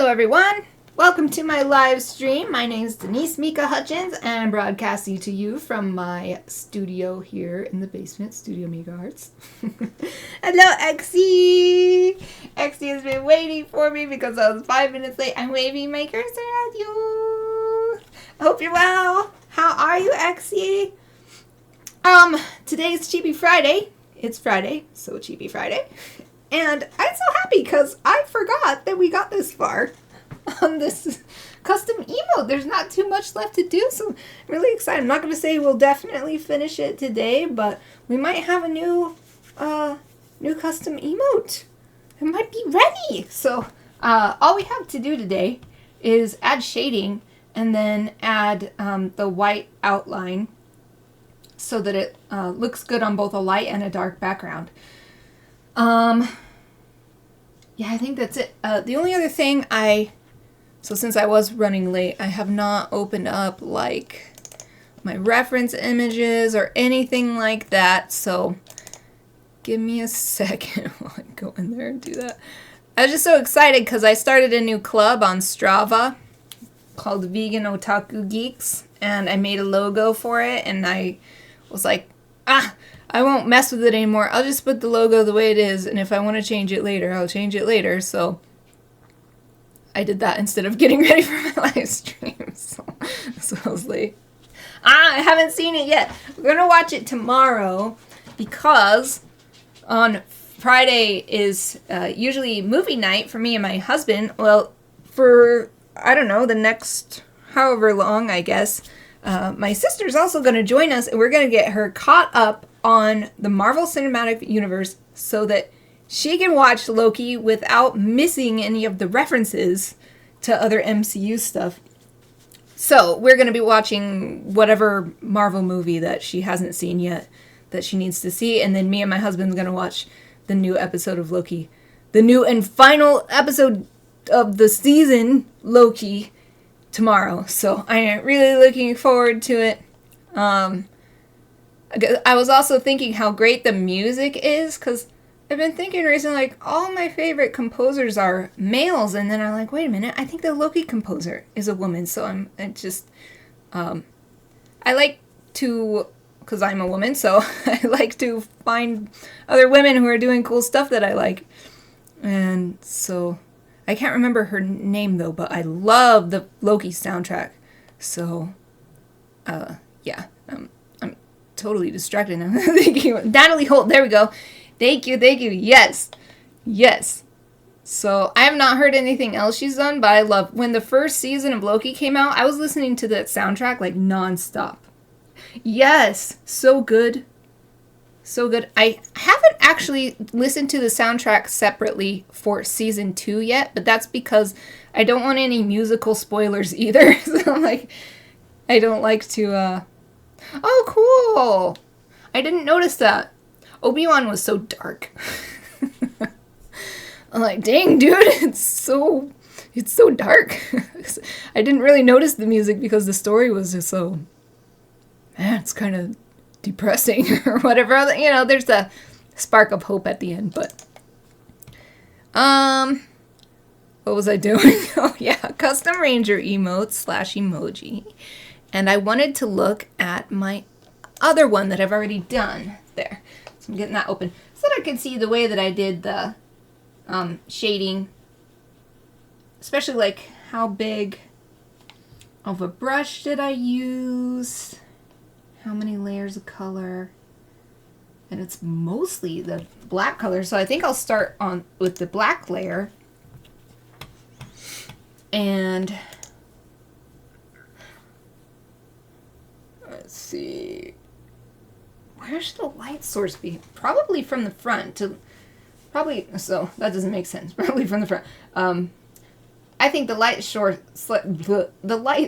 Hello everyone! Welcome to my live stream. My name is Denise Hutchins and I'm broadcasting to you from my studio here in the basement, Studio Mikarts. Hello Exie! Exie has been waiting for me because I was 5 minutes late. I'm waving my cursor at you. I hope you're well. How are you, Exie? Today's Chibi Friday. It's Friday, so Chibi Friday. And I'm so happy because I forgot that we got this far on this custom emote. There's not too much left to do, so I'm really excited. I'm not going to say we'll definitely finish it today, but we might have a new custom emote. It might be ready. So all we have to do today is add shading and then add the white outline so that it looks good on both a light and a dark background. Yeah, I think that's it. The only other thing so since I was running late, I have not opened up, like, my reference images or anything like that, so give me a second while I go in there and do that. I was just so excited because I started a new club on Strava called Vegan Otaku Geeks, and I made a logo for it, and I was like, I won't mess with it anymore. I'll just put the logo the way it is, and if I want to change it later, I'll change it later. So I did that instead of getting ready for my live stream. So I was late. I haven't seen it yet. We're going to watch it tomorrow because on Friday is usually movie night for me and my husband. Well, for, I don't know, the next however long, I guess. My sister's also going to join us, and we're going to get her caught up on the Marvel Cinematic Universe so that she can watch Loki without missing any of the references to other MCU stuff. So we're going to be watching whatever Marvel movie that she hasn't seen yet that she needs to see, and then me and my husband are going to watch the new episode of Loki. The new and final episode of the season, Loki, tomorrow. So I am really looking forward to it. I was also thinking how great the music is, because I've been thinking recently, like, all my favorite composers are males, and then I'm like, wait a minute, I think the Loki composer is a woman, so I like to, because I'm a woman, so I like to find other women who are doing cool stuff that I like, and so, I can't remember her name, though, but I love the Loki soundtrack, so, yeah, I'm totally distracted. I'm thinking Natalie Holt. There we go. Thank you. Yes. So I have not heard anything else she's done, but I love when the first season of Loki came out. I was listening to that soundtrack like nonstop. Yes, so good. I haven't actually listened to the soundtrack separately for season 2 yet, but that's because I don't want any musical spoilers either. So like, I don't like to. Oh, cool! I didn't notice that. Obi-Wan was so dark. I'm like, dang, dude, it's so dark. I didn't really notice the music because the story was just so, man, it's kind of depressing or whatever. You know, there's a spark of hope at the end, but, what was I doing? Oh, yeah, custom ranger emotes / emoji. And I wanted to look at my other one that I've already done. There. So I'm getting that open so that I can see the way that I did the shading. Especially like how big of a brush did I use. How many layers of color. And it's mostly the black color. So I think I'll start with the black layer. And let's see. Where should the light source be? Probably from the front. So that doesn't make sense. Probably from the front. I think the light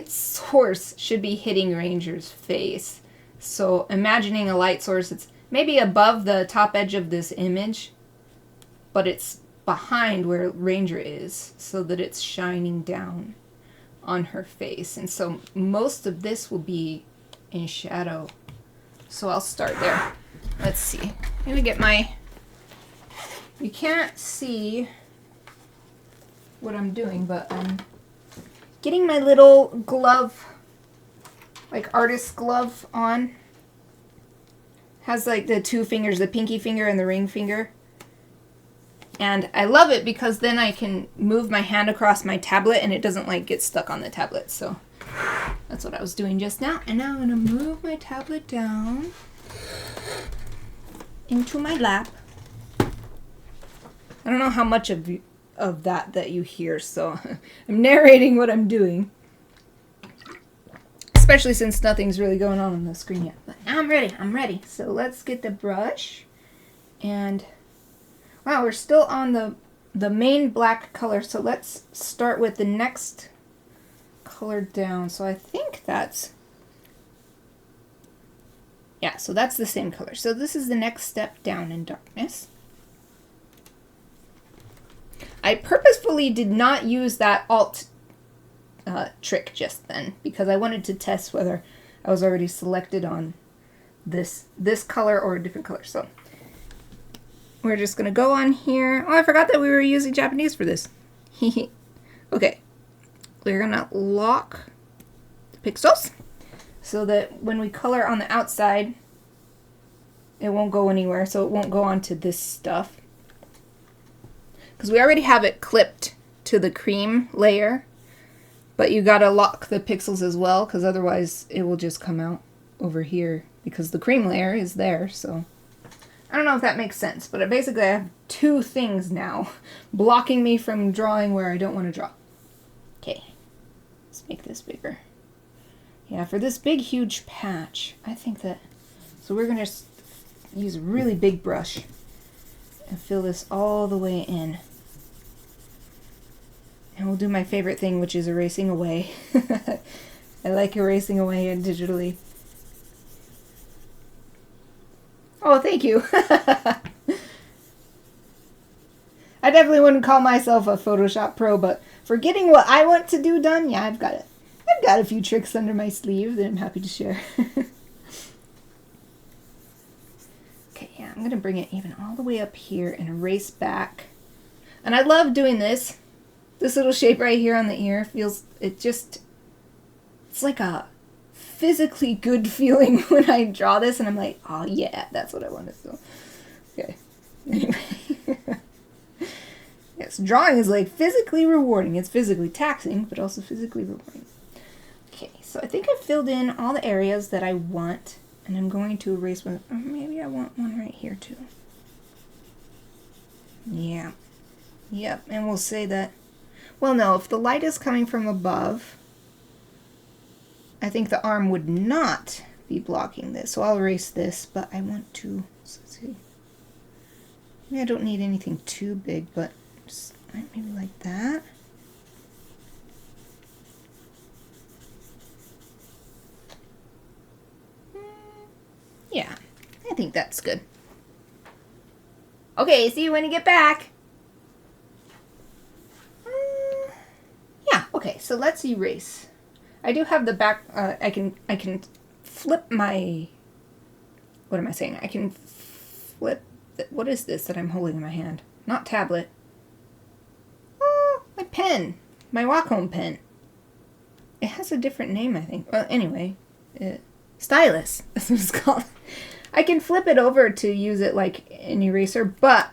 source should be hitting Ranger's face. So imagining a light source, it's maybe above the top edge of this image, but it's behind where Ranger is, so that it's shining down on her face. And so most of this will be in shadow. So I'll start there. Let's see. I'm gonna get you can't see what I'm doing, but I'm getting my little glove, like artist glove on. Has like the two fingers, the pinky finger and the ring finger. And I love it because then I can move my hand across my tablet and it doesn't like get stuck on the tablet. So that's what I was doing just now. And now I'm gonna move my tablet down into my lap. I don't know how much of that you hear, so I'm narrating what I'm doing. Especially since nothing's really going on the screen yet. But now I'm ready. So let's get the brush. And wow, we're still on the main black color, so let's start with the next color down. So I think that's, yeah, so that's the same color. So this is the next step down in darkness. I purposefully did not use that alt trick just then because I wanted to test whether I was already selected on this color or a different color. So we're just gonna go on here. Oh, I forgot that we were using Japanese for this. Okay, we're gonna lock the pixels so that when we color on the outside, it won't go anywhere. So it won't go onto this stuff because we already have it clipped to the cream layer. But you gotta lock the pixels as well, because otherwise it will just come out over here, because the cream layer is there, so. I don't know if that makes sense, but basically I have two things now blocking me from drawing where I don't want to draw. Okay, let's make this bigger. Yeah, for this big, huge patch, I think that, so we're gonna use a really big brush and fill this all the way in. And we'll do my favorite thing, which is erasing away. I like erasing away digitally. Oh, thank you. I definitely wouldn't call myself a Photoshop pro, but for getting what I want to do done, yeah, I've got it. I've got a few tricks under my sleeve that I'm happy to share. Okay, yeah, I'm going to bring it even all the way up here and erase back. And I love doing this. This little shape right here on the ear feels, it's like a physically good feeling when I draw this and I'm like, oh yeah, that's what I want to do. Okay, anyway. Yes, drawing is like physically rewarding. It's physically taxing, but also physically rewarding. Okay, so I think I've filled in all the areas that I want, and I'm going to erase one. Or maybe I want one right here too. Yeah. Yep, and we'll say that. Well, no, if the light is coming from above, I think the arm would not be blocking this. So I'll erase this, but I want to, let's see. Maybe I don't need anything too big, but just maybe like that. Yeah, I think that's good. Okay, see you when you get back. Yeah, okay, so let's erase. I do have the back, I can flip my, what am I saying? I can flip, what is this that I'm holding in my hand? Not tablet. Oh, my pen, my Wacom pen. It has a different name, I think. Well, anyway, stylus, that's what it's called. I can flip it over to use it like an eraser, but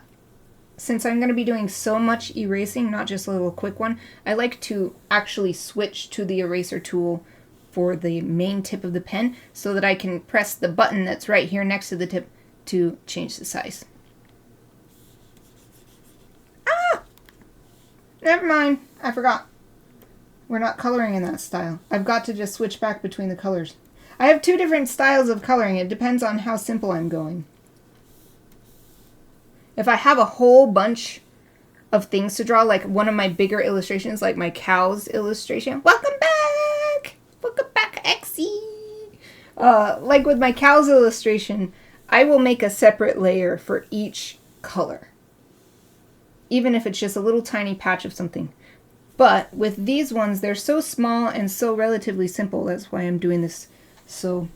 since I'm going to be doing so much erasing, not just a little quick one, I like to actually switch to the eraser tool for the main tip of the pen so that I can press the button that's right here next to the tip to change the size. Ah! Never mind. I forgot. We're not coloring in that style. I've got to just switch back between the colors. I have two different styles of coloring. It depends on how simple I'm going. If I have a whole bunch of things to draw, like one of my bigger illustrations, like my cows illustration. Welcome back! Welcome back, Exie! Like with my cows illustration, I will make a separate layer for each color. Even if it's just a little tiny patch of something. But with these ones, they're so small and so relatively simple. That's why I'm doing this so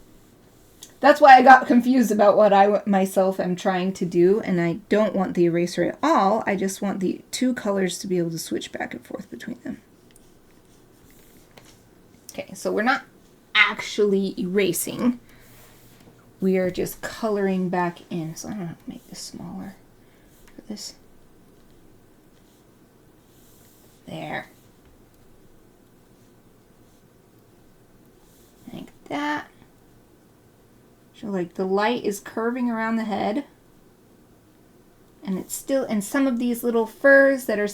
That's why I got confused about what I myself am trying to do, and I don't want the eraser at all. I just want the two colors to be able to switch back and forth between them. Okay, so we're not actually erasing. We are just coloring back in. So I'm going to make this smaller for this. There. Like that. So like the light is curving around the head. And it's still, and some of these little furs that are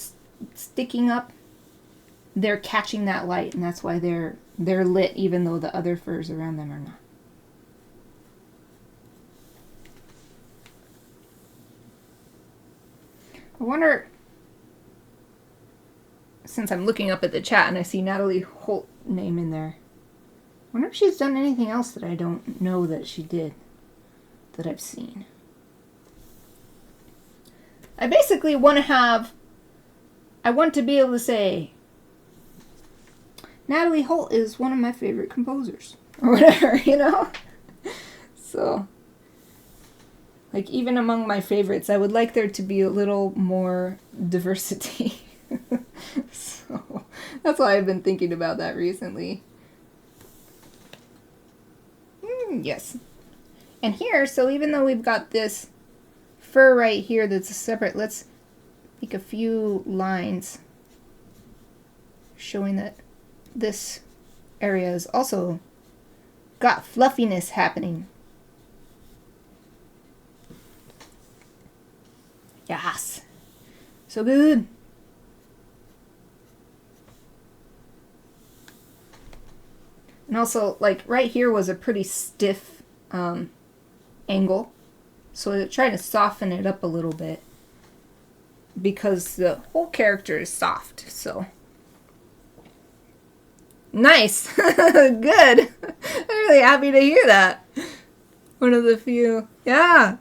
sticking up, they're catching that light, and that's why they're lit even though the other furs around them are not. I wonder, since I'm looking up at the chat and I see Natalie Holt name in there, I wonder if she's done anything else that I don't know that she did, that I've seen. I basically want to have, I want to be able to say, Natalie Holt is one of my favorite composers, or whatever, you know? So, like, even among my favorites, I would like there to be a little more diversity. So, that's why I've been thinking about that recently. Yes. And here, so even though we've got this fur right here that's separate, let's make a few lines showing that this area has also got fluffiness happening. Yes. So good. And also, like, right here was a pretty stiff angle. So I tried to soften it up a little bit because the whole character is soft, so. Nice. Good. I'm really happy to hear that. One of the few. Yeah.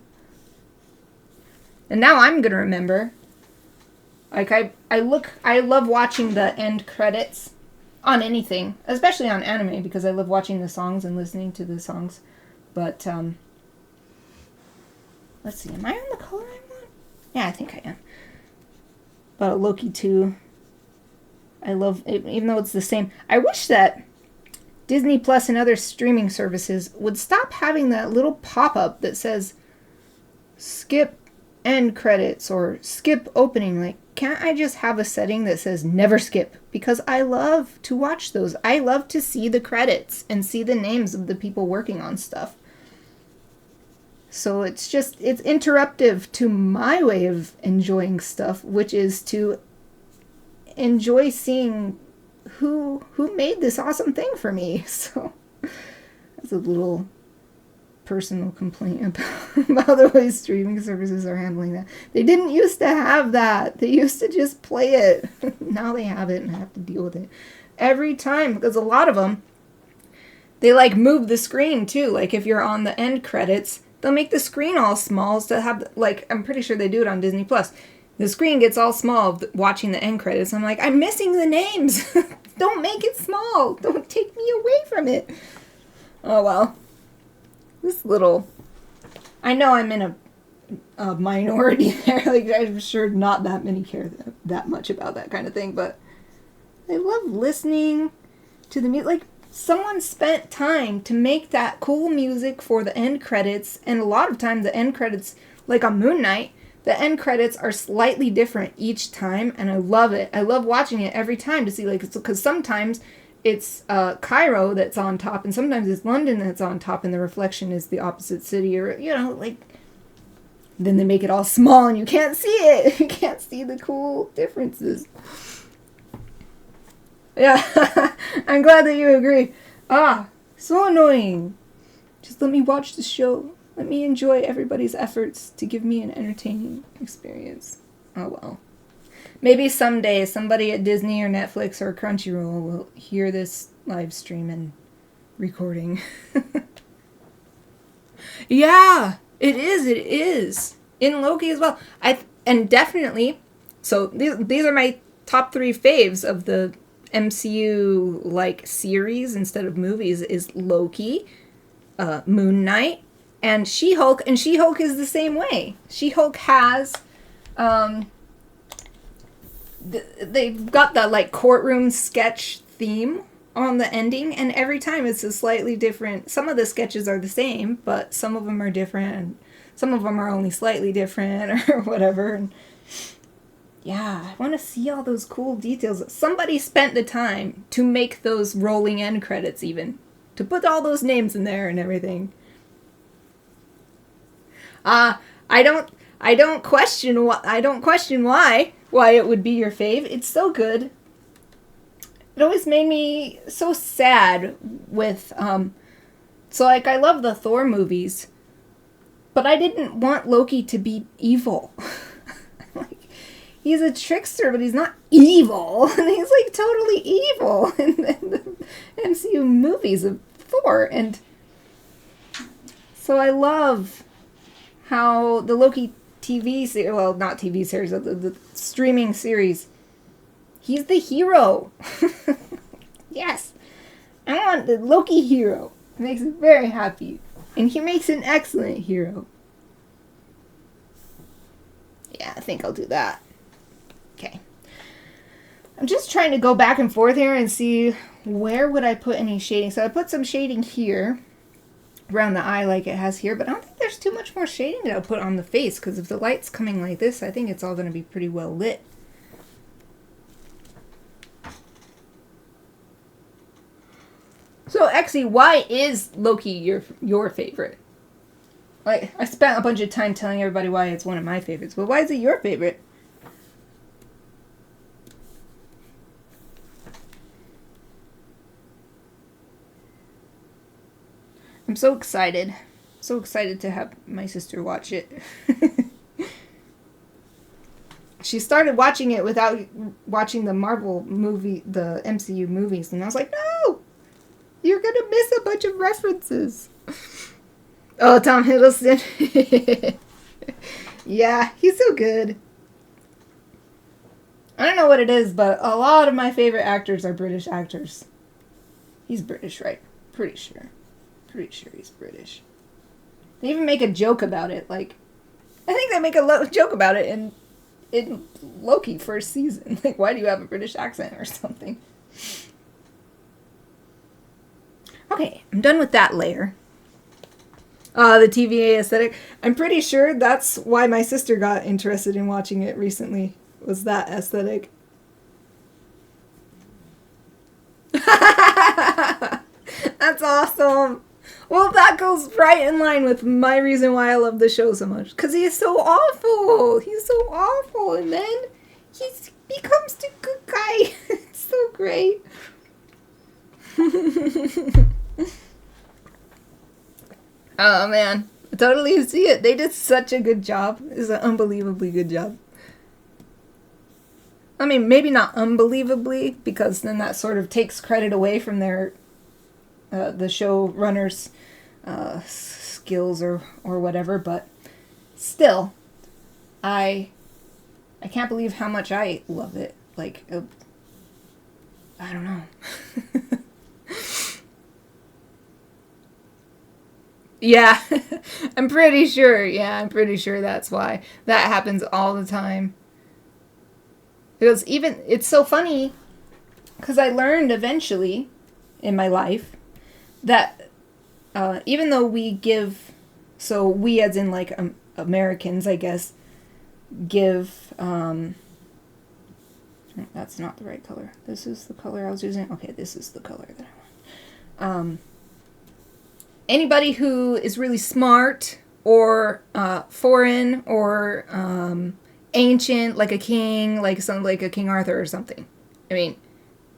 And now I'm going to remember. Like, I love watching the end credits on anything, especially on anime, because I love watching the songs and listening to the songs. But, let's see, am I on the color I want? Yeah, I think I am. But Loki 2. I love it, even though it's the same. I wish that Disney Plus and other streaming services would stop having that little pop-up that says skip end credits or skip opening. Like, can't I just have a setting that says never skip? Because I love to watch those. I love to see the credits and see the names of the people working on stuff. So it's interruptive to my way of enjoying stuff, which is to enjoy seeing who made this awesome thing for me. So that's a little personal complaint about the way streaming services are handling that. They didn't used to have that. They used to just play it. Now they have it and I have to deal with it every time, because a lot of them, they like move the screen too. Like if you're on the end credits, they'll make the screen all small to have, like, I'm pretty sure they do it on Disney Plus. The screen gets all small watching the end credits. I'm like, I'm missing the names. Don't make it small. Don't take me away from it. Oh, well. This little... I know I'm in a minority there. Like, I'm sure not that many care that much about that kind of thing. But I love listening to the music. Like, someone spent time to make that cool music for the end credits. And a lot of time the end credits, like on Moon Knight, the end credits are slightly different each time, and I love it. I love watching it every time to see, like, because sometimes it's Cairo that's on top, and sometimes it's London that's on top, and the reflection is the opposite city, or, you know, like, then they make it all small, and you can't see it. You can't see the cool differences. Yeah, I'm glad that you agree. So annoying. Just let me watch the show. Let me enjoy everybody's efforts to give me an entertaining experience. Oh well. Maybe someday somebody at Disney or Netflix or Crunchyroll will hear this live stream and recording. Yeah, it is. In Loki as well. And definitely, so these are my top 3 faves of the MCU, like, series instead of movies, is Loki, Moon Knight, and She-Hulk, and She-Hulk is the same way. She-Hulk has, they've got that like courtroom sketch theme on the ending, and every time it's a slightly different. Some of the sketches are the same, but some of them are different, and some of them are only slightly different or whatever. And yeah, I want to see all those cool details. Somebody spent the time to make those rolling end credits, even to put all those names in there and everything. I don't question why it would be your fave. It's so good. It always made me so sad with so like I love the Thor movies, but I didn't want Loki to be evil. Like, he's a trickster, but he's not evil. And he's like totally evil in the MCU movies of Thor. And so I love how the Loki TV series, well, not TV series, the streaming series, he's the hero. Yes. I want the Loki hero. It makes me very happy. And he makes an excellent hero. Yeah, I think I'll do that. Okay. I'm just trying to go back and forth here and see where would I put any shading. So I put some shading here around the eye like it has here, but I don't think there's too much more shading that I'll put on the face, because if the light's coming like this, I think it's all going to be pretty well lit. So, Exy, why is Loki your favorite? Like, I spent a bunch of time telling everybody why it's one of my favorites, but why is it your favorite? I'm so excited. So excited to have my sister watch it. She started watching it without watching the Marvel movie, the MCU movies, and I was like, no! You're gonna miss a bunch of references. Oh, Tom Hiddleston. Yeah, he's so good. I don't know what it is, but a lot of my favorite actors are British actors. He's British, right? Pretty sure. Pretty sure he's British. They even make a joke about it. Like, I think they make a joke about it in Loki first season. Like, why do you have a British accent or something? Okay, I'm done with that layer. The TVA aesthetic. I'm pretty sure that's why my sister got interested in watching it recently, was that aesthetic. That's awesome. Well, that goes right in line with my reason why I love the show so much. Because he is so awful. He's so awful. And then he becomes the good guy. It's so great. Oh, man. I totally see it. They did such a good job. It's an unbelievably good job. I mean, maybe not unbelievably, because then that sort of takes credit away from their the showrunners' skills or whatever, but still, I can't believe how much I love it. Like, I don't know. Yeah, I'm pretty sure. Yeah, I'm pretty sure that's why. That happens all the time. Because even, it's so funny, because I learned eventually in my life that even though we give, so we as in like Americans, I guess, give, that's not the right color. This is the color I was using. Okay, this is the color that I want. Anybody who is really smart or foreign or ancient, like a king, like something like a King Arthur or something. I mean,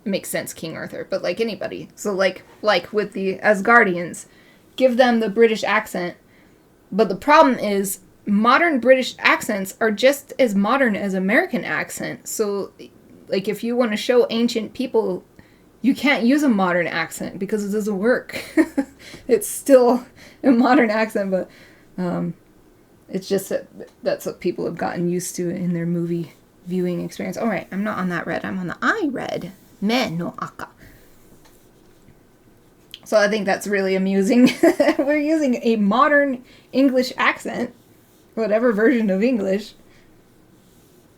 it makes sense, King Arthur, but like anybody. So like with the Asgardians, give them the British accent. But the problem is modern British accents are just as modern as American accents. So like if you want to show ancient people, you can't use a modern accent because it doesn't work. It's still a modern accent, but it's just that's what people have gotten used to in their movie viewing experience. All right, I'm not on that red. I'm on the eye red. Me no aka. So I think that's really amusing. We're using a modern English accent, whatever version of English.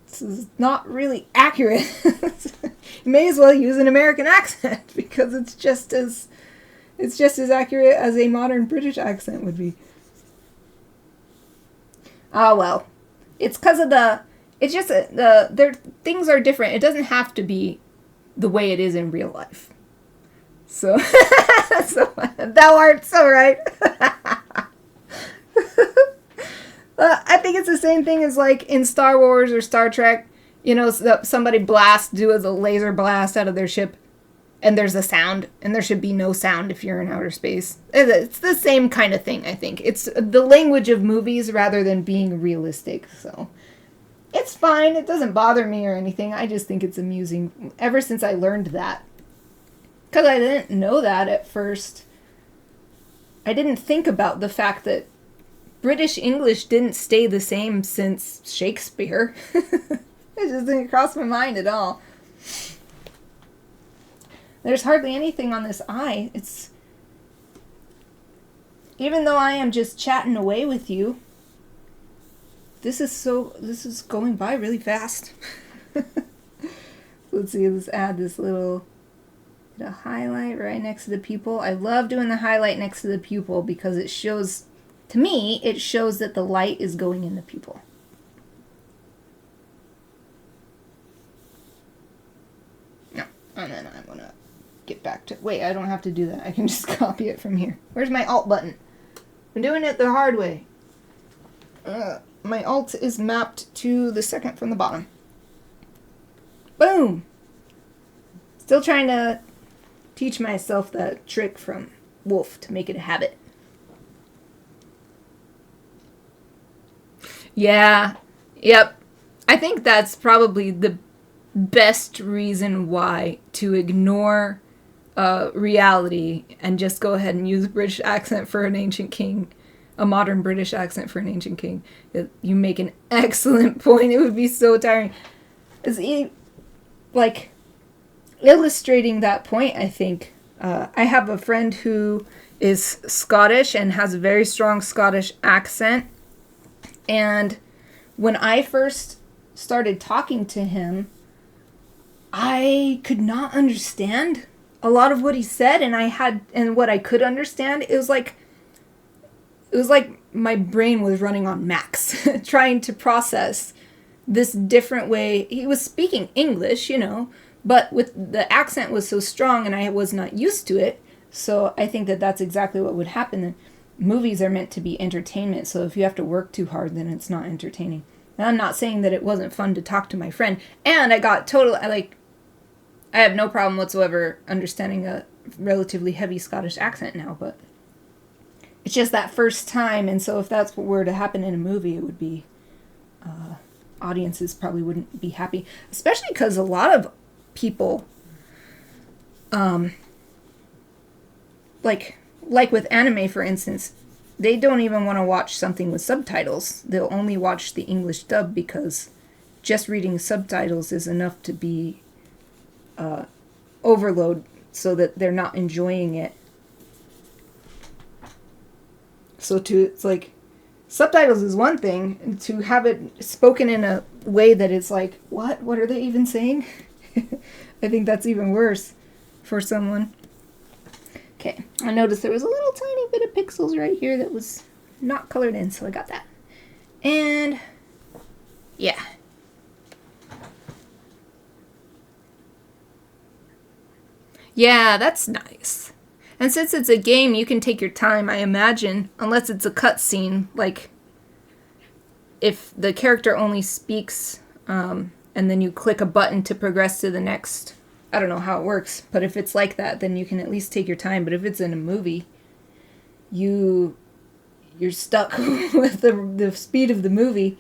This is not really accurate. You may as well use an American accent because it's just as accurate as a modern British accent would be. Oh well. It's because of things are different. It doesn't have to be the way it is in real life. So, thou art so right. I think it's the same thing as like in Star Wars or Star Trek. You know, somebody do a laser blast out of their ship, and there's a sound, and there should be no sound if you're in outer space. It's the same kind of thing, I think. It's the language of movies rather than being realistic, so it's fine. It doesn't bother me or anything. I just think it's amusing ever since I learned that. Because I didn't know that at first. I didn't think about the fact that British English didn't stay the same since Shakespeare. It just didn't cross my mind at all. There's hardly anything on this eye. It's... Even though I am just chatting away with you, this is going by really fast. Let's see, let's add this little highlight right next to the pupil. I love doing the highlight next to the pupil because it shows, to me, it shows that the light is going in the pupil. No, and then I'm gonna get back to, wait, I don't have to do that. I can just copy it from here. Where's my Alt button? I'm doing it the hard way. My Alt is mapped to the second from the bottom. Boom! Still trying to teach myself that trick from Wolf to make it a habit. Yeah. Yep. I think that's probably the best reason why to ignore reality and just go ahead and use a British accent for an ancient king. A modern British accent for an ancient king. You make an excellent point. It would be so tiring. Like, illustrating that point, I think, I have a friend who is Scottish and has a very strong Scottish accent. And when I first started talking to him, I could not understand a lot of what he said, and what I could understand, it was like my brain was running on max, trying to process this different way. He was speaking English, you know, but with the accent was so strong and I was not used to it. So I think that that's exactly what would happen. Movies are meant to be entertainment, so if you have to work too hard, then it's not entertaining. And I'm not saying that it wasn't fun to talk to my friend. And I have no problem whatsoever understanding a relatively heavy Scottish accent now, but it's just that first time, and so if that's what were to happen in a movie, it would be, audiences probably wouldn't be happy. Especially because a lot of people, like with anime, for instance, they don't even want to watch something with subtitles. They'll only watch the English dub because just reading subtitles is enough to be overload so that they're not enjoying it. So it's like, subtitles is one thing, and to have it spoken in a way that it's like, what are they even saying? I think that's even worse for someone. Okay, I noticed there was a little tiny bit of pixels right here that was not colored in, so I got that. And yeah. Yeah, that's nice. And since it's a game, you can take your time, I imagine, unless it's a cutscene, like if the character only speaks, and then you click a button to progress to the next. I don't know how it works, but if it's like that, then you can at least take your time. But if it's in a movie, you're stuck with the speed of the movie.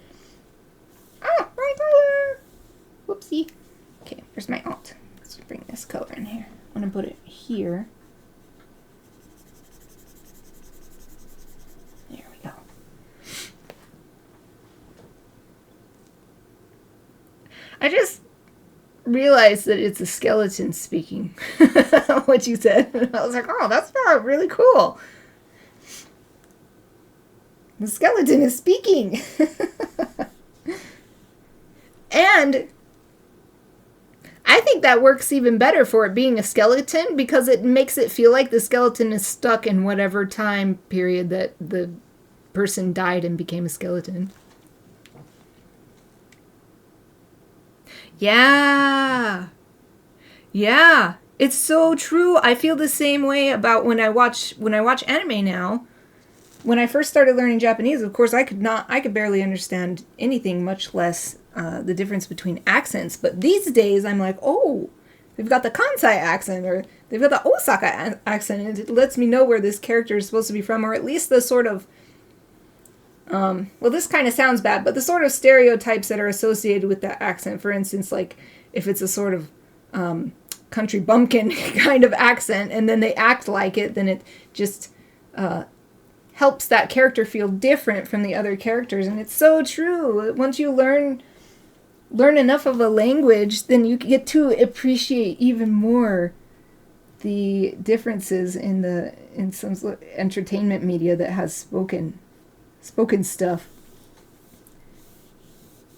Ah, right there! Whoopsie. Okay, where's my Alt? Let's bring this color in here. I'm going to put it here. There we go. I just realized that it's a skeleton speaking. What you said. I was like, oh, that's Oh, really cool. The skeleton is speaking. And I think that works even better for it being a skeleton because it makes it feel like the skeleton is stuck in whatever time period that the person died and became a skeleton. Yeah. Yeah. It's so true. I feel the same way about when I watch anime now. When I first started learning Japanese, of course, I could barely understand anything, much less the difference between accents. But these days, I'm like, oh, they've got the Kansai accent, or they've got the Osaka accent, and it lets me know where this character is supposed to be from, or at least the sort of, well, this kind of sounds bad, but the sort of stereotypes that are associated with that accent. For instance, like, if it's a sort of country bumpkin kind of accent, and then they act like it, then it just helps that character feel different from the other characters. And it's so true. Once you learn enough of a language, then you get to appreciate even more the differences in some entertainment media that has spoken stuff.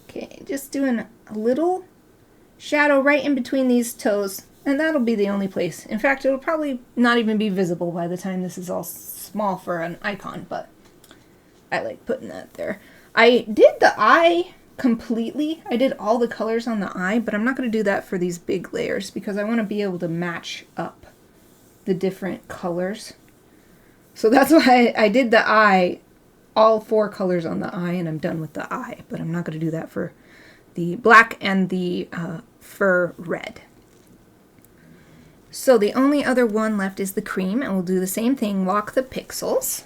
Okay, just doing a little shadow right in between these toes, and that'll be the only place. In fact, it'll probably not even be visible by the time this is all small for an icon, but I like putting that there. I did the eye completely. I did all the colors on the eye, but I'm not going to do that for these big layers because I want to be able to match up the different colors. So that's why I did the eye, all 4 colors on the eye, and I'm done with the eye, but I'm not going to do that for the black and the fur red. So the only other one left is the cream, and we'll do the same thing, lock the pixels.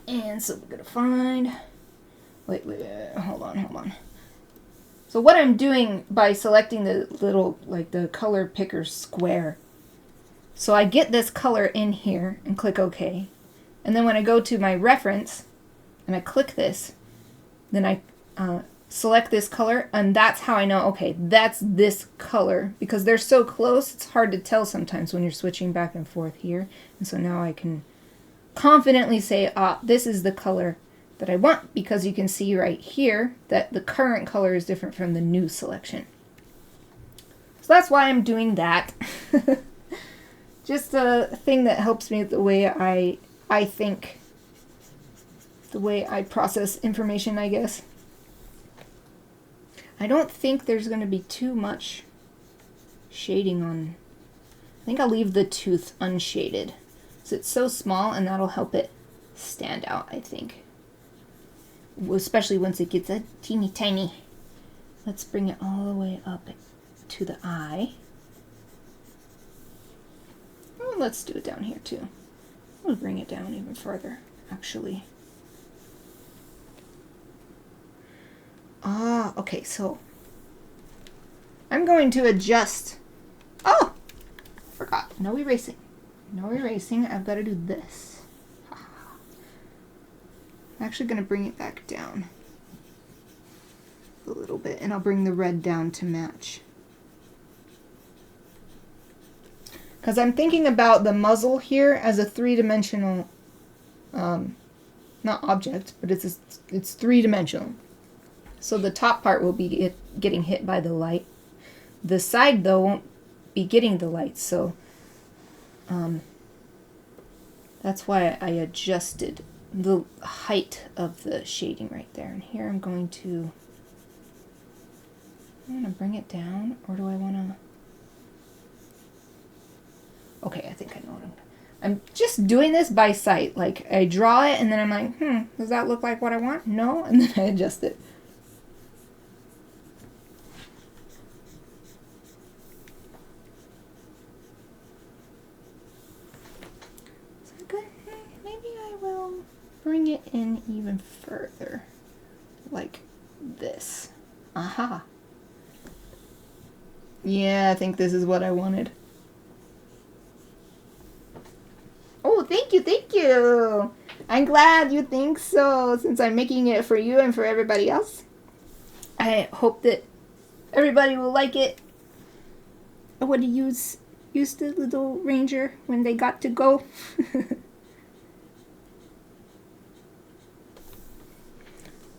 And so we're going to find, wait, hold on. So what I'm doing by selecting the little, like the color picker square, so I get this color in here and click OK. And then when I go to my reference and I click this, then I select this color, and that's how I know, okay, that's this color, because they're so close, it's hard to tell sometimes when you're switching back and forth here. And so now I can confidently say, this is the color that I want, because you can see right here that the current color is different from the new selection. So that's why I'm doing that. Just a thing that helps me with the way I think, the way I process information, I guess. I don't think there's going to be too much shading on. I think I'll leave the tooth unshaded. So it's so small, and that'll help it stand out, I think. Especially once it gets a teeny tiny. Let's bring it all the way up to the eye. Oh, let's do it down here too. We'll bring it down even further, actually. Okay, so I'm going to adjust. Oh, I forgot. No erasing. No erasing. I've got to do this. I'm actually going to bring it back down a little bit, and I'll bring the red down to match. Because I'm thinking about the muzzle here as a three-dimensional, not object, but it's three-dimensional. So the top part will be getting hit by the light. The side, though, won't be getting the light, so that's why I adjusted the height of the shading right there. And here I'm going to bring it down, or do I want to... Okay, I think I know what I'm just doing this by sight. Like, I draw it, and then I'm like, does that look like what I want? No, and then I adjust it. Bring it in even further, like this. Aha. Yeah, I think this is what I wanted. Oh, thank you, thank you. I'm glad you think so, since I'm making it for you and for everybody else. I hope that everybody will like it. I want to use use the little ranger when they got to go.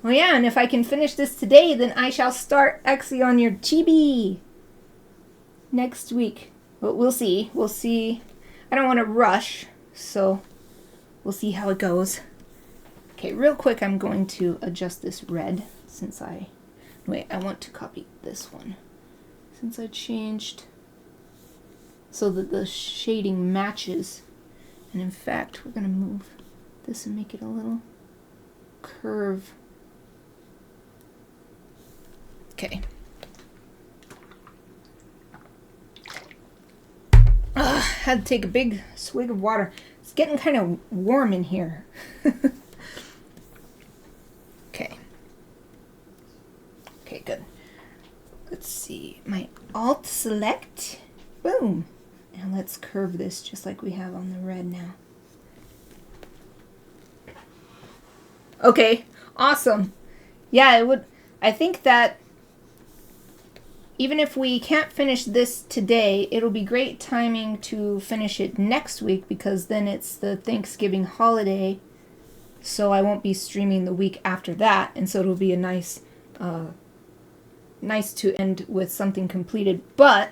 Oh yeah, and if I can finish this today, then I shall start actually on your Chibi next week. But we'll see. We'll see. I don't want to rush, so we'll see how it goes. Okay, real quick, I'm going to adjust this red since I... Wait, I want to copy this one. Since I changed so that the shading matches. And in fact, we're going to move this and make it a little curve. Okay. Had to take a big swig of water. It's getting kind of warm in here. Okay. Okay, good. Let's see. My Alt select. Boom. And let's curve this just like we have on the red now. Okay. Awesome. Yeah, it would. I think that even if we can't finish this today, it'll be great timing to finish it next week because then it's the Thanksgiving holiday, so I won't be streaming the week after that, and so it'll be a nice to end with something completed. But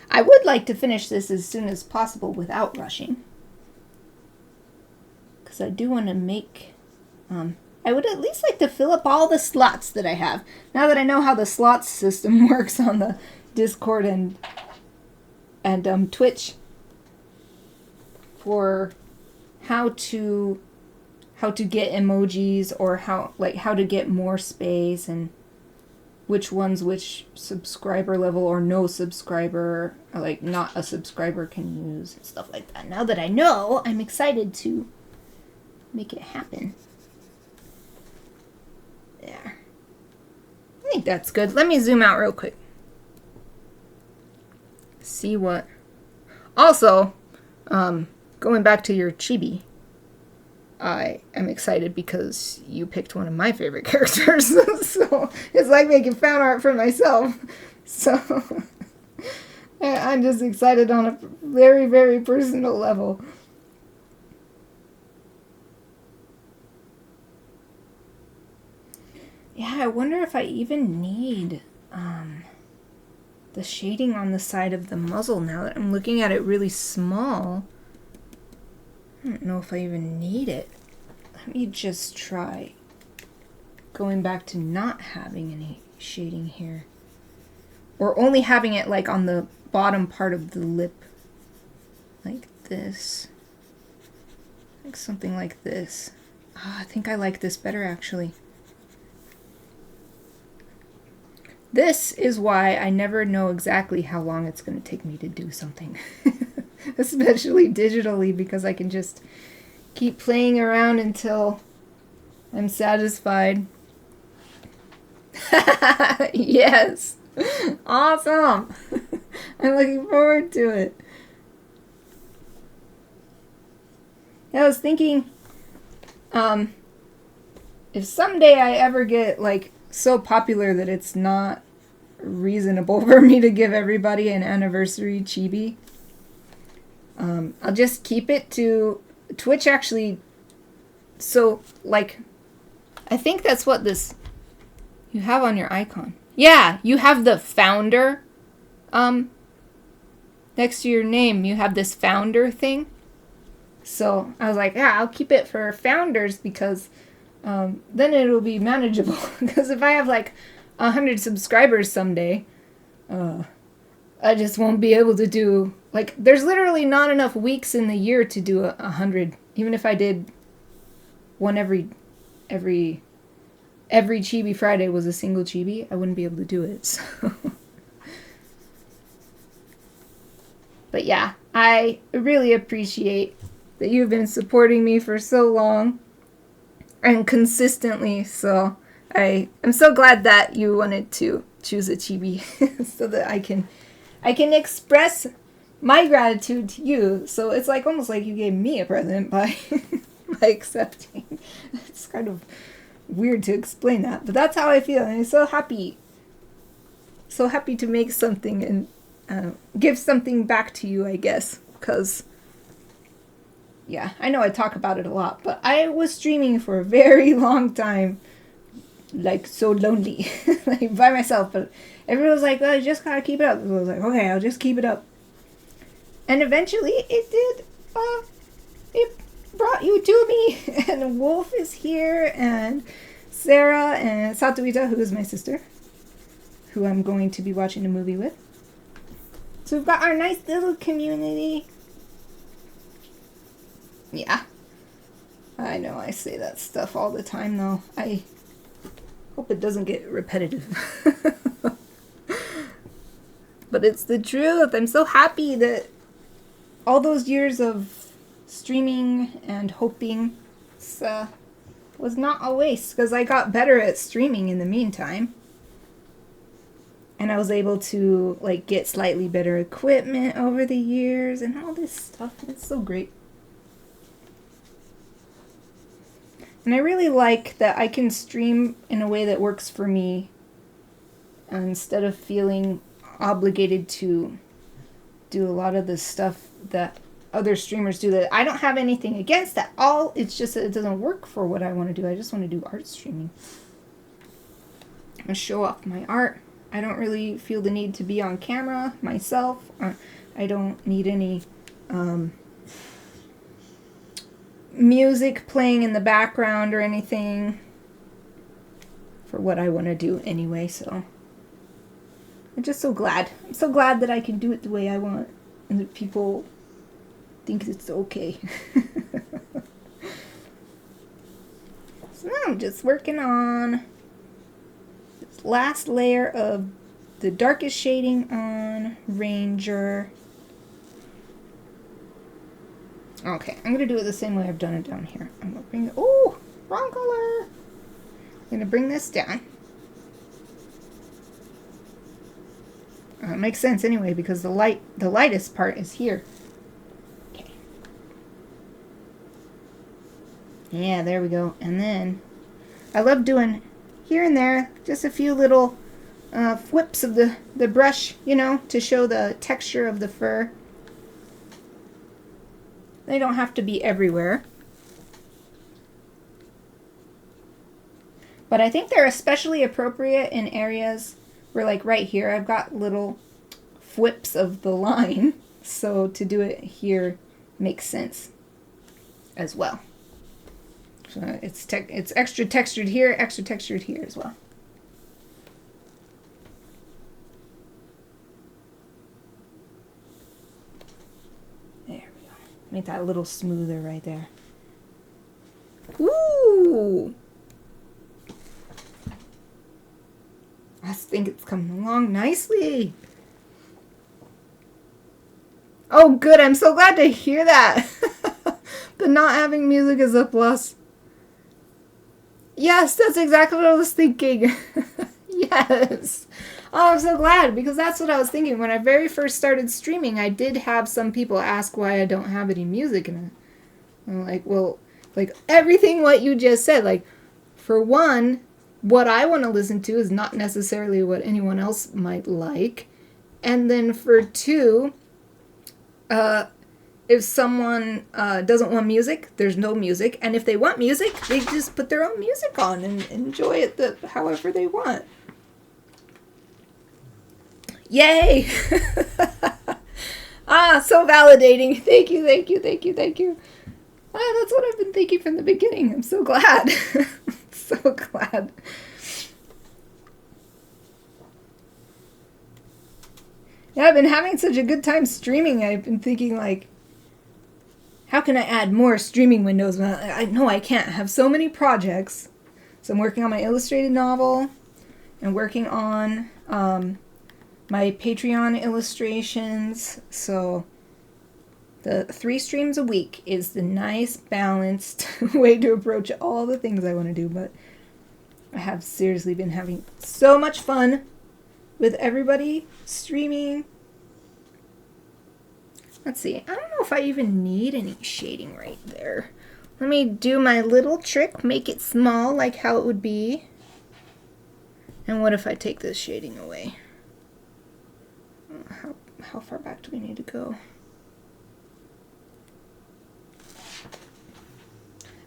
I would like to finish this as soon as possible without rushing, because I do want to make... I would at least like to fill up all the slots that I have. Now that I know how the slots system works on the Discord and Twitch for how to get emojis or how to get more space and which ones which subscriber level or no subscriber, or like not a subscriber can use and stuff like that. Now that I know, I'm excited to make it happen. There. I think that's good. Let me zoom out real quick. See what... Also, going back to your Chibi, I am excited because you picked one of my favorite characters. So it's like making fan art for myself. So I'm just excited on a very, very personal level. Yeah, I wonder if I even need the shading on the side of the muzzle now that I'm looking at it really small. I don't know if I even need it. Let me just try going back to not having any shading here. Or only having it like on the bottom part of the lip. Like this. Like something like this. Oh, I think I like this better actually. This is why I never know exactly how long it's going to take me to do something. Especially digitally, because I can just keep playing around until I'm satisfied. Yes! Awesome! I'm looking forward to it. I was thinking, if someday I ever get, like, so popular that it's not reasonable for me to give everybody an anniversary Chibi, I'll just keep it to Twitch actually. So like I think that's what this you have on your icon. Yeah, you have the founder next to your name. You have this founder thing. So I was like, yeah, I'll keep it for founders because then it'll be manageable. Because if I have like 100 subscribers someday, I just won't be able to do, like, there's literally not enough weeks in the year to do 100. Even if I did one every Chibi Friday was a single Chibi, I wouldn't be able to do it. So. But yeah, I really appreciate that you've been supporting me for so long and consistently, so I'm so glad that you wanted to choose a Chibi so that I can express my gratitude to you. So it's like almost like you gave me a present by by accepting. It's kind of weird to explain that, but that's how I feel, and I'm so happy to make something give something back to you, I guess, because, yeah, I know I talk about it a lot, but I was streaming for a very long time, like, so lonely, like, by myself, but everyone was like, oh, you just gotta keep it up. So I was like, okay, I'll just keep it up. And eventually, it did, it brought you to me, and Wolf is here, and Sarah, and Satuita, who is my sister, who I'm going to be watching a movie with. So we've got our nice little community. Yeah. I know I say that stuff all the time, though. I hope it doesn't get repetitive. But it's the truth. I'm so happy that all those years of streaming and hoping was not a waste, because I got better at streaming in the meantime. And I was able to, like, get slightly better equipment over the years and all this stuff. It's so great. And I really like that I can stream in a way that works for me, instead of feeling obligated to do a lot of the stuff that other streamers do that I don't have anything against at all. It's just that it doesn't work for what I want to do. I just want to do art streaming. I want to show off my art. I don't really feel the need to be on camera myself. I don't need any music playing in the background or anything for what I want to do anyway, so I'm just so glad. I'm so glad that I can do it the way I want and that people think it's okay. So now I'm just working on this last layer of the darkest shading on Ranger. Okay, I'm going to do it the same way I've done it down here. I'm going to bring it... Oh, wrong color. I'm going to bring this down. It makes sense anyway because the lightest part is here. Okay. Yeah, there we go. And then I love doing here and there just a few little whips of the brush, you know, to show the texture of the fur. They don't have to be everywhere. But I think they're especially appropriate in areas where, like right here, I've got little whips of the line. So to do it here makes sense as well. So it's extra textured here as well. Make that a little smoother right there. Ooh! I think it's coming along nicely. Oh, good. I'm so glad to hear that. The not having music is a plus. Yes, that's exactly what I was thinking. Yes. Oh, I'm so glad, because that's what I was thinking. When I very first started streaming, I did have some people ask why I don't have any music in it. I'm like, well, like everything what you just said, like, for one, what I want to listen to is not necessarily what anyone else might like. And then for two, if someone doesn't want music, there's no music. And if they want music, they just put their own music on and enjoy it however they want. Yay! So validating. Thank you, thank you, thank you, thank you. That's what I've been thinking from the beginning. I'm so glad. So glad. Yeah, I've been having such a good time streaming. I've been thinking, like, how can I add more streaming windows? I know I can't. I have so many projects. So I'm working on my illustrated novel and working on my Patreon illustrations. So the 3 streams a week is the nice, balanced way to approach all the things I want to do. But I have seriously been having so much fun with everybody streaming. Let's see. I don't know if I even need any shading right there. Let me do my little trick. Make it small like how it would be. And what if I take this shading away? how far back do we need to go?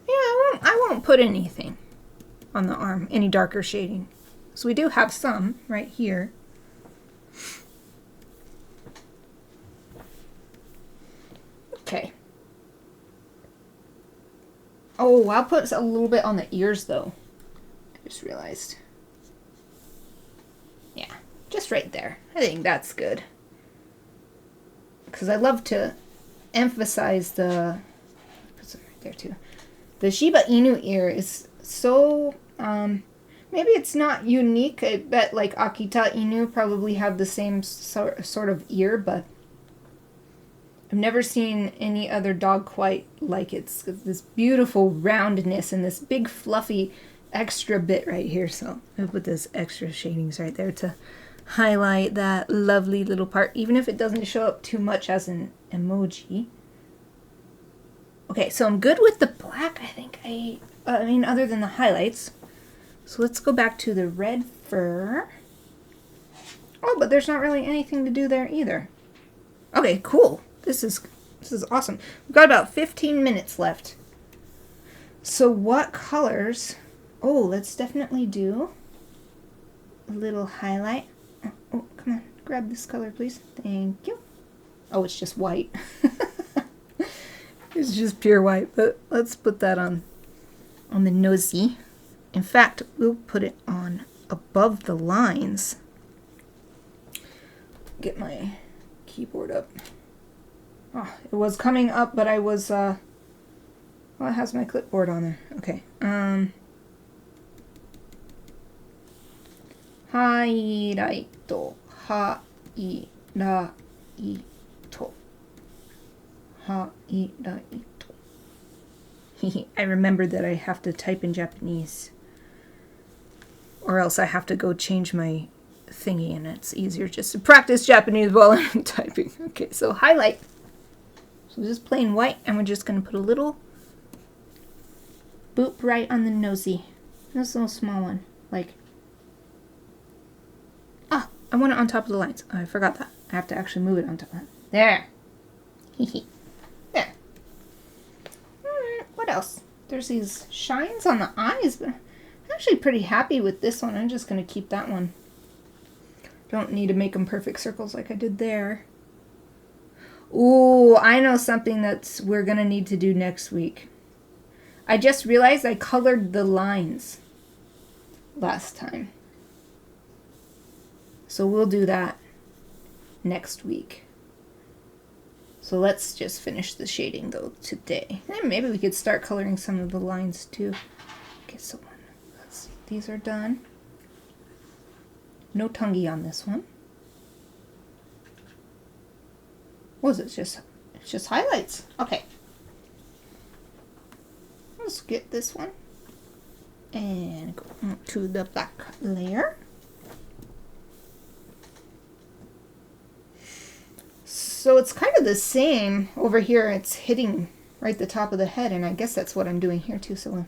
Yeah, I won't put anything on the arm, any darker shading. So we do have some right here. Okay. Oh, I'll put a little bit on the ears though. I just realized. Yeah, just right there. I think that's good. Because I love to emphasize the, put some right there too. The Shiba Inu ear is so, maybe it's not unique. I bet like Akita Inu probably have the same sort of ear, but I've never seen any other dog quite like it. It's this beautiful roundness and this big fluffy extra bit right here. So I'll put this extra shadings right there to highlight that lovely little part, even if it doesn't show up too much as an emoji. Okay, so I'm good with the black, I think. I mean, other than the highlights. So let's go back to the red fur. Oh, but there's not really anything to do there either. Okay, cool. This is awesome. We've got about 15 minutes left. So what colors? Oh, let's definitely do a little highlight. Oh, come on. Grab this color, please. Thank you. Oh, it's just white. It's just pure white, but let's put that on the nosy. In fact, we'll put it on above the lines. Get my keyboard up. Oh, it was coming up, but I was, well, it has my clipboard on there. Okay. Highlighto. Highlighto. Highlighto. I remembered that I have to type in Japanese. Or else I have to go change my thingy, and it's easier just to practice Japanese while I'm typing. Okay, so highlight. So just plain white, and we're just going to put a little boop right on the nosy. This little small one. Like, ah, I want it on top of the lines. Oh, I forgot that. I have to actually move it on top of that. There. There. What else? There's these shines on the eyes, but I'm actually pretty happy with this one. I'm just going to keep that one. Don't need to make them perfect circles like I did there. Ooh, I know something we're going to need to do next week. I just realized I colored the lines last time. So we'll do that next week. So let's just finish the shading though today. And maybe we could start coloring some of the lines too. Okay, so these are done. No tonguey on this one. What was it? It's just highlights. Okay. Let's get this one and go to the black layer. So it's kind of the same over here. It's hitting right the top of the head, and I guess that's what I'm doing here too. So we'll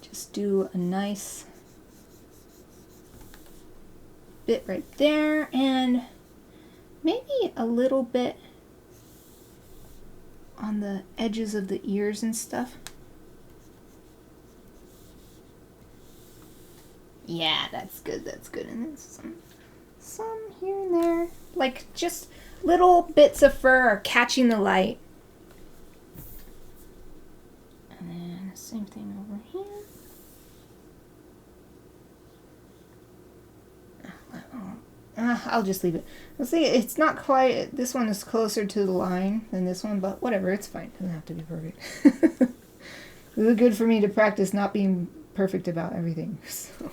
just do a nice bit right there, and maybe a little bit on the edges of the ears and stuff. Yeah, that's good, that's good. And then some here and there. Like just little bits of fur are catching the light. And then the same thing over here. I'll just leave it. Let's see, it's not quite, this one is closer to the line than this one, but whatever, it's fine. It doesn't have to be perfect. It's good for me to practice not being perfect about everything. So.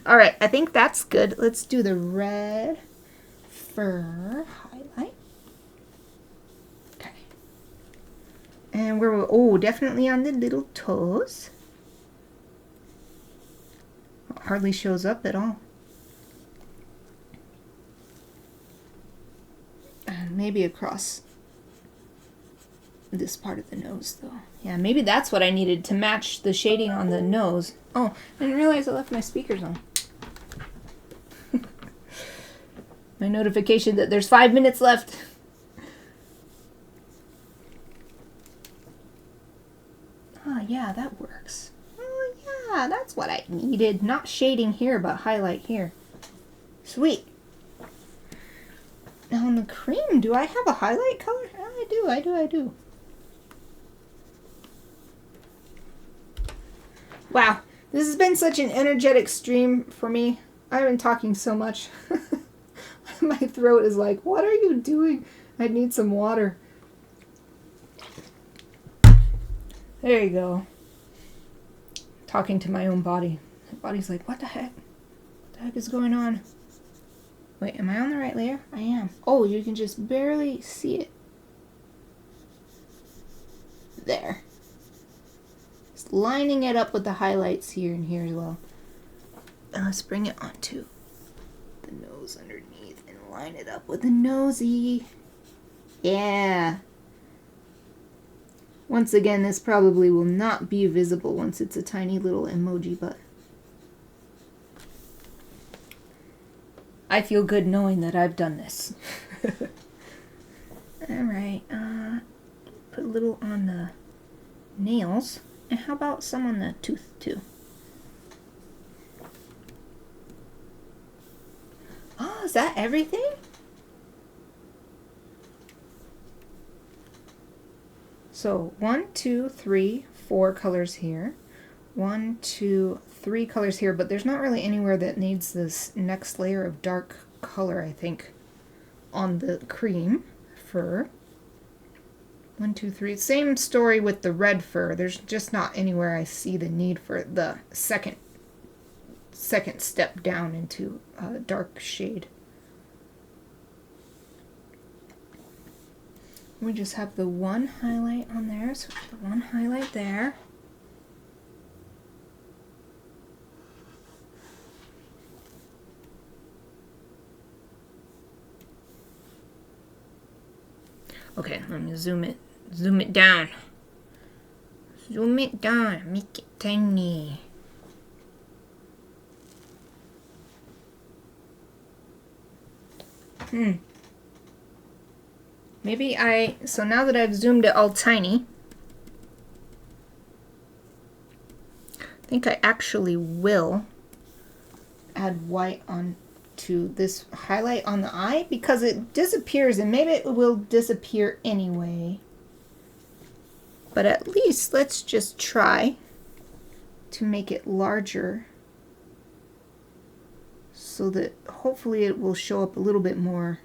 All right, I think that's good. Let's do the red fur highlight. Okay. And we're, oh, definitely on the little toes. It hardly shows up at all. And maybe across this part of the nose, though. Yeah, maybe that's what I needed to match the shading on the nose. Oh, I didn't realize I left my speakers on. my notification that there's 5 minutes left. Oh, yeah, that works. Oh, yeah, that's what I needed. Not shading here, but highlight here. Sweet. Now on the cream, do I have a highlight color? Oh, I do. Wow, this has been such an energetic stream for me. I've been talking so much. My throat is like, what are you doing? I need some water. There you go. Talking to my own body. My body's like, what the heck? What the heck is going on? Wait, am I on the right layer? I am. Oh, you can just barely see it. There. Just lining it up with the highlights here and here as well. And let's bring it onto the nose underneath and line it up with the nosy. Yeah. Once again, this probably will not be visible once it's a tiny little emoji, but I feel good knowing that I've done this. Alright, put a little on the nails. And how about some on the tooth, too? Oh, is that everything? So 1, 2, 3, 4 colors here. 1, 2, 3 colors here, but there's not really anywhere that needs this next layer of dark color, I think, on the cream fur. 1, 2, 3. Same story with the red fur. There's just not anywhere I see the need for the second step down into a dark shade. We just have the one highlight on there, so the one highlight there. Okay, let me zoom it down. Zoom it down, make it tiny. Maybe so now that I've zoomed it all tiny, I think I actually will add white onto this highlight on the eye because it disappears, and maybe it will disappear anyway. But at least let's just try to make it larger so that hopefully it will show up a little bit more.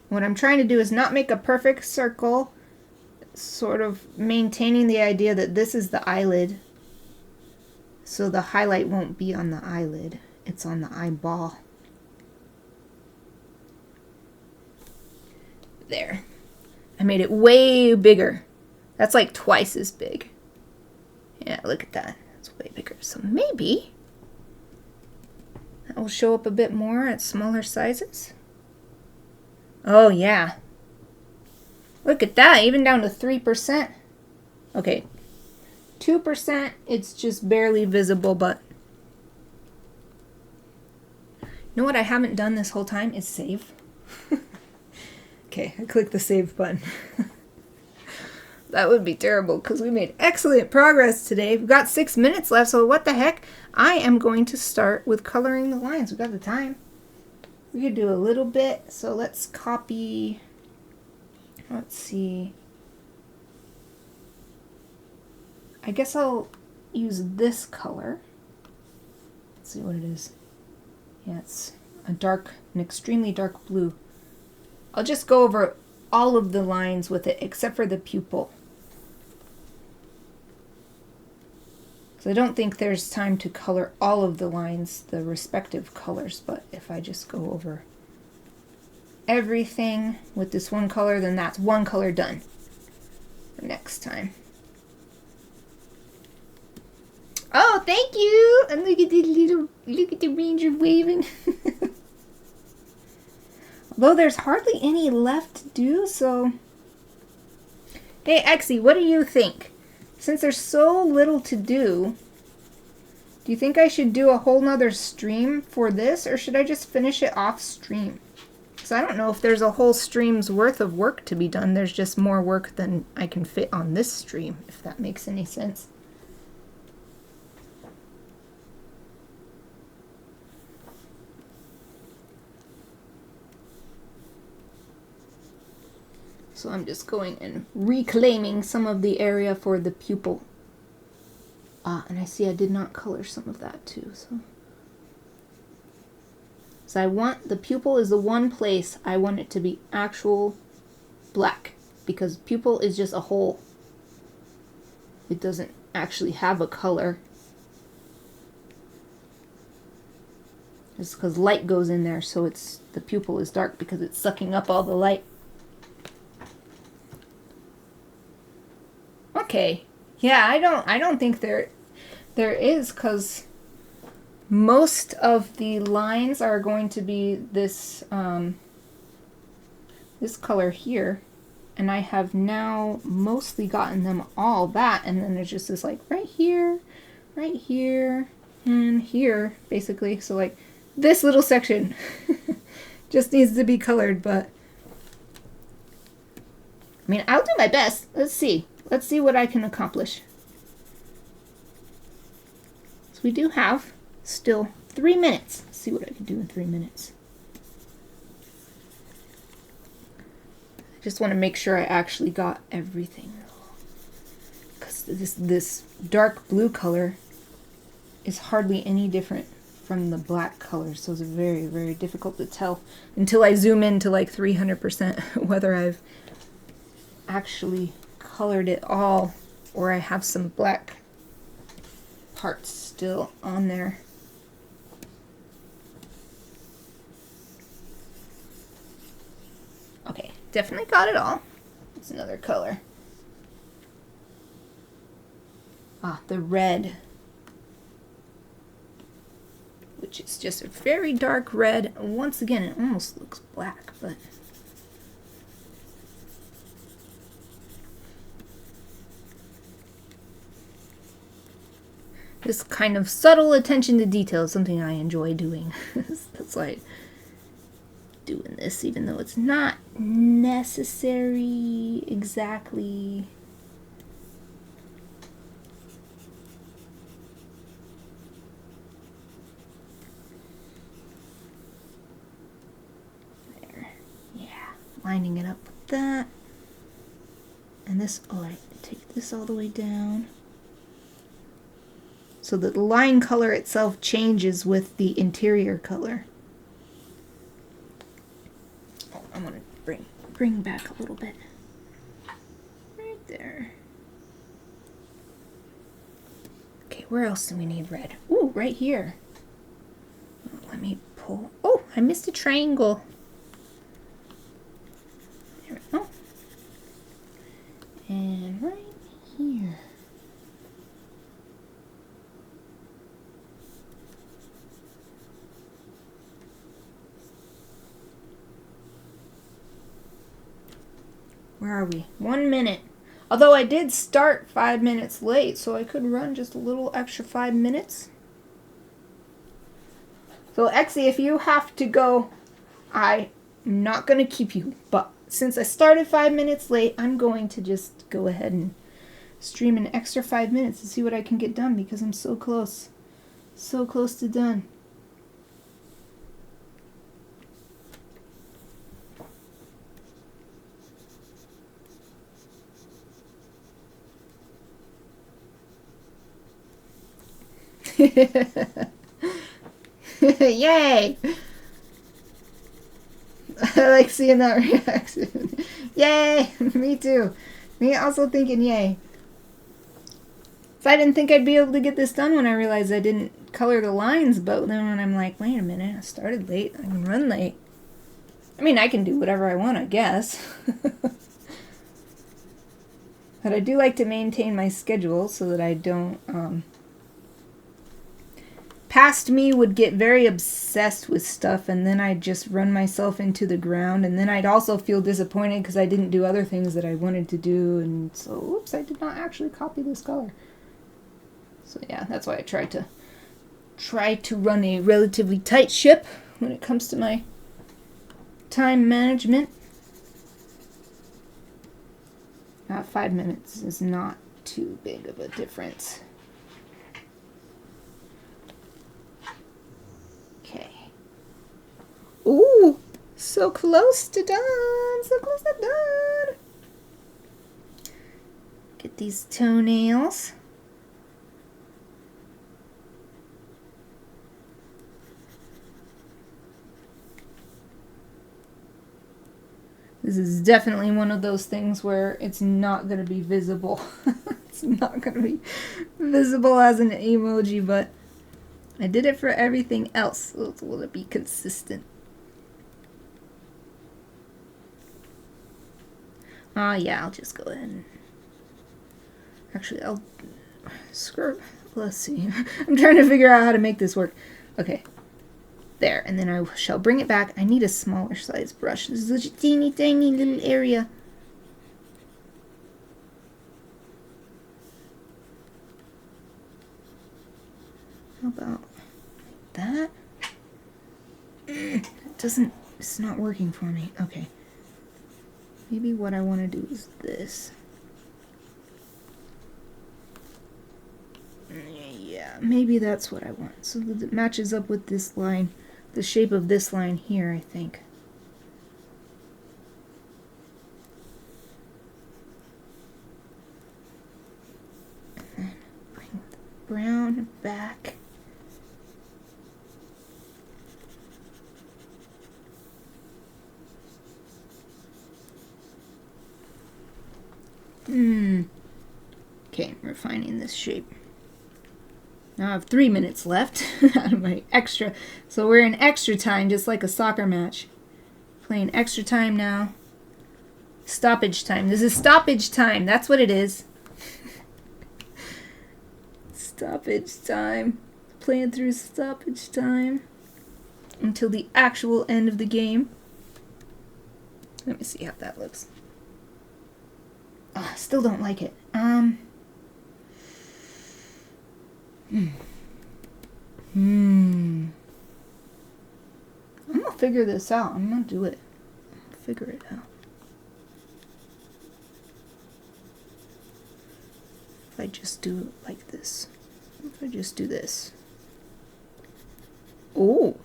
What I'm trying to do is not make a perfect circle, sort of maintaining the idea that this is the eyelid. So the highlight won't be on the eyelid, it's on the eyeball. There. I made it way bigger. That's like twice as big. Yeah, look at that. It's way bigger. So maybe that will show up a bit more at smaller sizes. Oh, yeah. Look at that, even down to 3%. Okay, 2%, it's just barely visible, but you know what I haven't done this whole time is save. Okay, I clicked the save button. That would be terrible because we made excellent progress today. We've got 6 minutes left, so what the heck? I am going to start with coloring the lines. We've got the time. We could do a little bit, so let's copy, let's see. I guess I'll use this color. Let's see what it is. Yeah, it's an extremely dark blue. I'll just go over all of the lines with it except for the pupil. So I don't think there's time to color all of the lines, the respective colors, but if I just go over everything with this one color, then that's one color done for next time. Oh, thank you! And look at the ranger waving. Although there's hardly any left to do, so... Hey, Exie, what do you think? Since there's so little to do, Do you think I should do a whole nother stream for this, or should I just finish it off stream? Because I don't know if there's a whole stream's worth of work to be done. There's just more work than I can fit on this stream, if that makes any sense. So I'm just going and reclaiming some of the area for the pupil. And I see I did not color some of that too. So I want, the pupil is the one place I want it to be actual black, because pupil is just a hole. It doesn't actually have a color. It's because light goes in there, so it's, the pupil is dark because it's sucking up all the light. Okay. Yeah, I don't think there is, because most of the lines are going to be this this color here, and I have now mostly gotten them all that, and then there's just this like right here, and here, basically. So like this little section just needs to be colored, but I mean, I'll do my best. Let's see what I can accomplish. So we do have still 3 minutes. Let's see what I can do in 3 minutes. I just want to make sure I actually got everything, because this dark blue color is hardly any different from the black color, so it's very, very difficult to tell until I zoom in to like 300% whether I've actually colored it all or I have some black parts still on there. Okay, definitely got it all. It's another color. Ah, the red, which is just a very dark red. Once again, it almost looks black, but this kind of subtle attention to detail is something I enjoy doing. That's why I'm doing this, even though it's not necessary exactly. There. Yeah. Lining it up with that. And this, oh, I take this all the way down, so that the line color itself changes with the interior color. Oh, I'm gonna bring back a little bit. Right there. Okay, where else do we need red? Ooh, right here. Let me pull. Oh, I missed a triangle. There we go. And right here. Where are we? 1 minute. Although I did start 5 minutes late, so I could run just a little extra 5 minutes. So Exie, if you have to go, I'm not going to keep you. But since I started 5 minutes late, I'm going to just go ahead and stream an extra 5 minutes and see what I can get done, because I'm so close. So close to done. Yay! I like seeing that reaction. Yay! Me too. Me also thinking yay. So I didn't think I'd be able to get this done when I realized I didn't color the lines, but then when I'm like, wait a minute, I started late, I can run late. I mean, I can do whatever I want, I guess. But I do like to maintain my schedule so that I don't, past me would get very obsessed with stuff, and then I'd just run myself into the ground, and then I'd also feel disappointed because I didn't do other things that I wanted to do, and so, oops, I did not actually copy this color. So yeah, that's why I tried to try to run a relatively tight ship when it comes to my time management. 5 minutes is not too big of a difference. Okay. Ooh, so close to done. So close to done. Get these toenails. This is definitely one of those things where it's not going to be visible. It's not going to be visible as an emoji, but I did it for everything else. So will it be consistent? Yeah, I'll just go ahead and... Actually, I'll... Let's see. I'm trying to figure out how to make this work. Okay. There, and then I shall bring it back. I need a smaller size brush. This is such a teeny tiny little area. How about that? It doesn't, it's not working for me. Okay. Maybe what I want to do is this. Yeah, maybe that's what I want. So that it matches up with this line. The shape of this line here, I think. And then bring the brown back. Okay, refining this shape. Now I have 3 minutes left out of my extra. So we're in extra time, just like a soccer match. Playing extra time now. Stoppage time. This is stoppage time. That's what it is. Stoppage time. Playing through stoppage time. Until the actual end of the game. Let me see how that looks. Oh, still don't like it. I'm gonna figure this out. I'm gonna do it. Figure it out. If I just do it like this. If I just do this. Oh.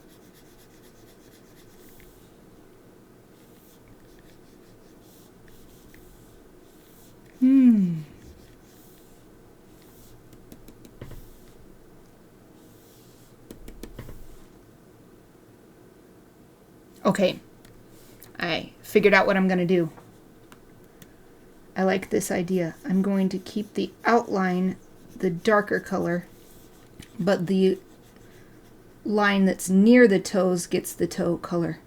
Okay, I figured out what I'm going to do. I like this idea. I'm going to keep the outline the darker color, but the line that's near the toes gets the toe color.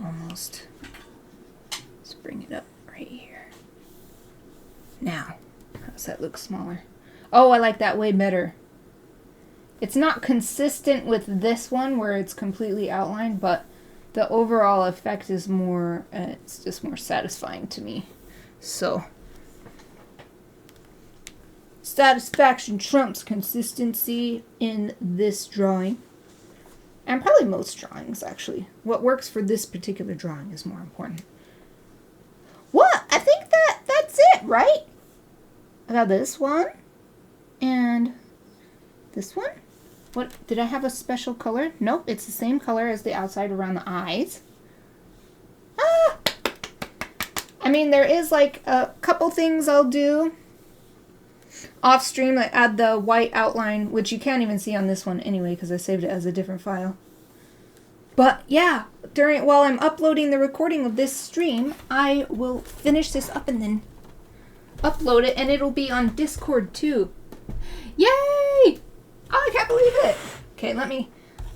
Almost. Let's bring it up right here. Now, how does that look smaller? Oh, I like that way better. It's not consistent with this one where it's completely outlined, but the overall effect is more, it's just more satisfying to me. So, satisfaction trumps consistency in this drawing. And probably most drawings, actually. What works for this particular drawing is more important. What? I think that's it, right? I got this one. And this one. What? Did I have a special color? Nope, it's the same color as the outside around the eyes. Ah! I mean, there is like a couple things I'll do off stream. I add the white outline, which you can't even see on this one anyway because I saved it as a different file. But yeah, while I'm uploading the recording of this stream, I will finish this up and then upload it, and it'll be on Discord too. Yay! Oh, I can't believe it. Okay,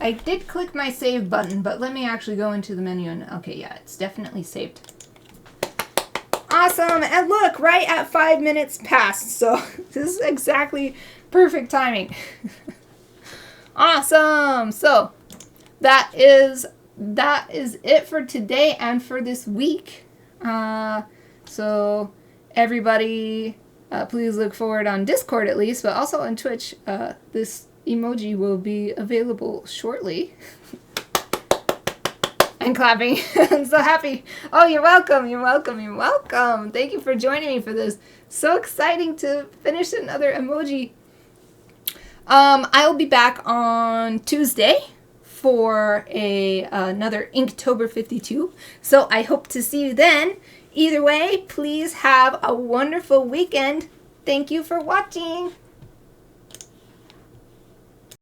I did click my save button, but let me actually go into the menu and, okay, yeah, it's definitely saved. Awesome, and look, right at 5 minutes past, so this is exactly perfect timing. Awesome, so that is it for today and for this week. So everybody, please look forward on Discord at least, but also on Twitch. This emoji will be available shortly. And clapping. I'm so happy. Oh, you're welcome. You're welcome. You're welcome. Thank you for joining me for this. So exciting to finish another emoji. I'll be back on Tuesday for another Inktober 52. So I hope to see you then. Either way, please have a wonderful weekend. Thank you for watching.